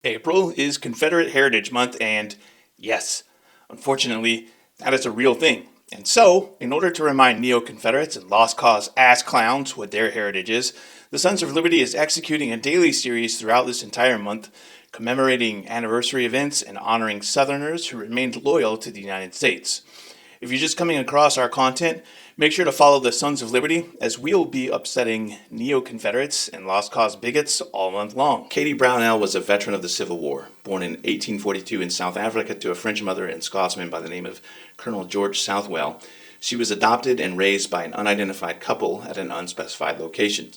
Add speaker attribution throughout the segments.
Speaker 1: April is Confederate Heritage Month, and yes, unfortunately, that is a real thing. And so, in order to remind neo Confederates and Lost Cause ass clowns what their heritage is, the Sons of Liberty is executing a daily series throughout this entire month, commemorating anniversary events and honoring Southerners who remained loyal to the United States. If you're just coming across our content, make sure to follow the Sons of Liberty, as we'll be upsetting neo-Confederates and Lost Cause bigots all month long. Kady Brownell was a veteran of the Civil War, born in 1842 in South Africa to a French mother and Scotsman by the name of Colonel George Southwell. She was adopted and raised by an unidentified couple at an unspecified location.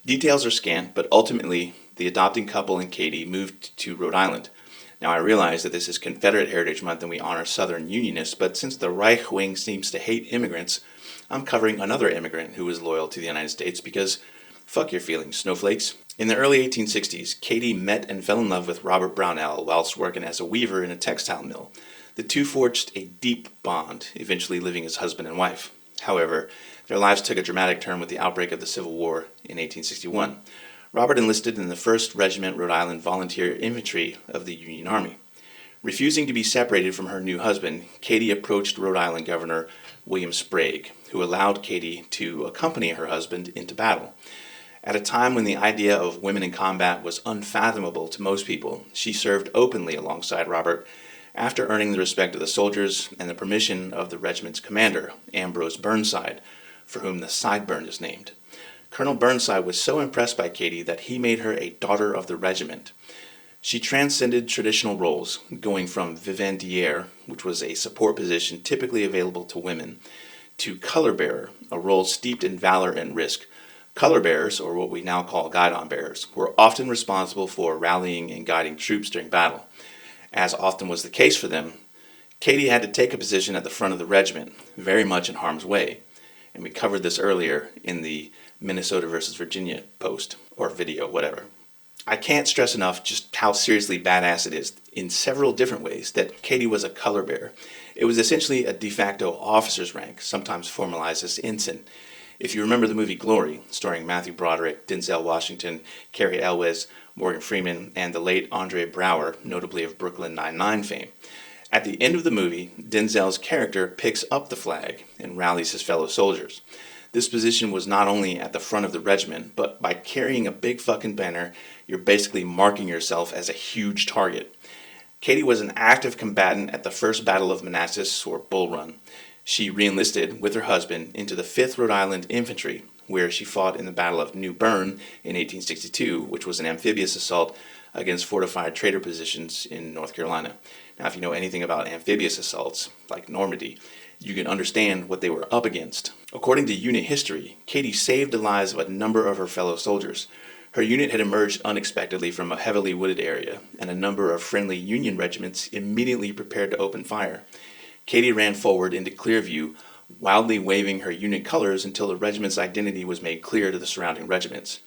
Speaker 1: Details are scant, but ultimately, the adopting couple and Kady moved to Rhode Island. Now, I realize that this is Confederate Heritage Month and we honor Southern Unionists, but since the Reich wing seems to hate immigrants, I'm covering another immigrant who was loyal to the United States because fuck your feelings, snowflakes. In the early 1860s, Kady met and fell in love with Robert Brownell whilst working as a weaver in a textile mill. The two forged a deep bond, eventually living as husband and wife. However, their lives took a dramatic turn with the outbreak of the Civil War in 1861. Robert enlisted in the 1st Regiment Rhode Island Volunteer Infantry of the Union Army. Refusing to be separated from her new husband, Kady approached Rhode Island Governor William Sprague, who allowed Kady to accompany her husband into battle. At a time when the idea of women in combat was unfathomable to most people, she served openly alongside Robert after earning the respect of the soldiers and the permission of the regiment's commander, Ambrose Burnside, for whom the Sideburn is named. Colonel Burnside was so impressed by Kady that he made her a daughter of the regiment. She transcended traditional roles, going from vivandière, which was a support position typically available to women, to color bearer, a role steeped in valor and risk. Color bearers, or what we now call guidon bearers, were often responsible for rallying and guiding troops during battle. As often was the case for them, Kady had to take a position at the front of the regiment, very much in harm's way. And we covered this earlier in the Minnesota versus Virginia post, or video, whatever. I can't stress enough just how seriously badass it is in several different ways that Kady was a color bearer. It was essentially a de facto officer's rank, sometimes formalized as ensign. If you remember the movie Glory, starring Matthew Broderick, Denzel Washington, Cary Elwes, Morgan Freeman, and the late Andre Braugher, notably of Brooklyn Nine-Nine fame, at the end of the movie, Denzel's character picks up the flag and rallies his fellow soldiers. This position was not only at the front of the regiment, but by carrying a big fucking banner, you're basically marking yourself as a huge target. Kady was an active combatant at the First Battle of Manassas, or Bull Run. She reenlisted with her husband into the 5th Rhode Island Infantry, where she fought in the Battle of New Bern in 1862, which was an amphibious assault against fortified trader positions in North Carolina. Now, if you know anything about amphibious assaults, like Normandy, you can understand what they were up against. According to unit history, Kady saved the lives of a number of her fellow soldiers. Her unit had emerged unexpectedly from a heavily wooded area, and a number of friendly Union regiments immediately prepared to open fire. Kady ran forward into clear view, wildly waving her unit colors until the regiment's identity was made clear to the surrounding regiments.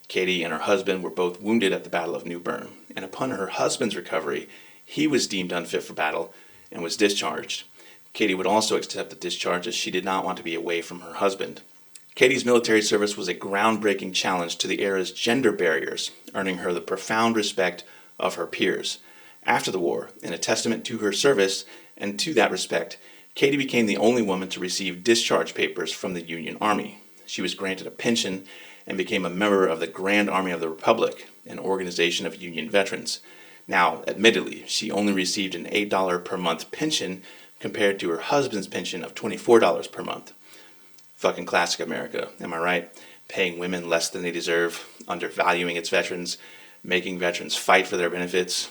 Speaker 1: Kady and her husband were both wounded at the Battle of New Bern, and upon her husband's recovery, he was deemed unfit for battle and was discharged. Kady would also accept the discharge as she did not want to be away from her husband. Kady's military service was a groundbreaking challenge to the era's gender barriers, earning her the profound respect of her peers. After the war, in a testament to her service and to that respect, Kady became the only woman to receive discharge papers from the Union Army. She was granted a pension and became a member of the Grand Army of the Republic, an organization of Union veterans. Now, admittedly, she only received an $8 per month pension compared to her husband's pension of $24 per month. Fucking classic America, am I right? Paying women less than they deserve, undervaluing its veterans, making veterans fight for their benefits.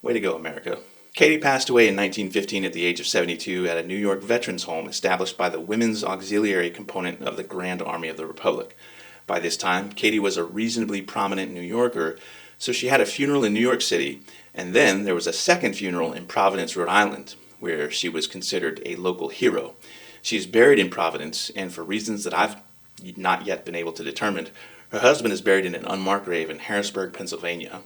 Speaker 1: Way to go, America. Kady passed away in 1915 at the age of 72 at a New York veterans home established by the Women's Auxiliary component of the Grand Army of the Republic. By this time, Kady was a reasonably prominent New Yorker, so she had a funeral in New York City, and then there was a second funeral in Providence, Rhode Island, where she was considered a local hero. She is buried in Providence, and for reasons that I've not yet been able to determine, her husband is buried in an unmarked grave in Harrisburg, Pennsylvania.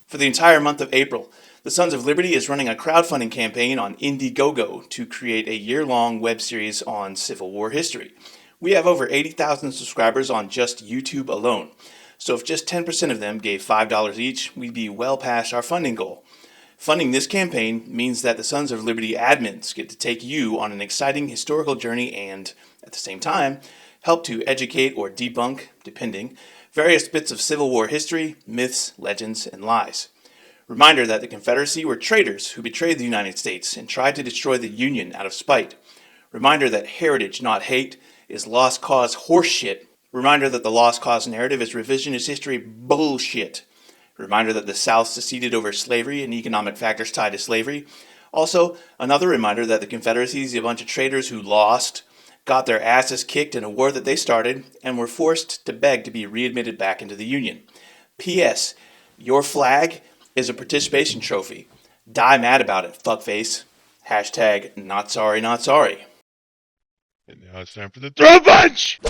Speaker 1: For the entire month of April, the Sons of Liberty is running a crowdfunding campaign on Indiegogo to create a year-long web series on Civil War history. We have over 80,000 subscribers on just YouTube alone. So if just 10% of them gave $5 each, we'd be well past our funding goal. Funding this campaign means that the Sons of Liberty admins get to take you on an exciting historical journey and, at the same time, help to educate or debunk, depending, various bits of Civil War history, myths, legends, and lies. Reminder that the Confederacy were traitors who betrayed the United States and tried to destroy the Union out of spite. Reminder that heritage, not hate, is lost cause horseshit. Reminder that the lost cause narrative is revisionist history bullshit. Reminder that the South seceded over slavery and economic factors tied to slavery. Also, another reminder that the Confederacy is a bunch of traitors who lost, got their asses kicked in a war that they started, and were forced to beg to be readmitted back into the Union. P.S. Your flag is a participation trophy. Die mad about it, fuckface. Hashtag not sorry, not sorry.
Speaker 2: And now it's time for the throw punch!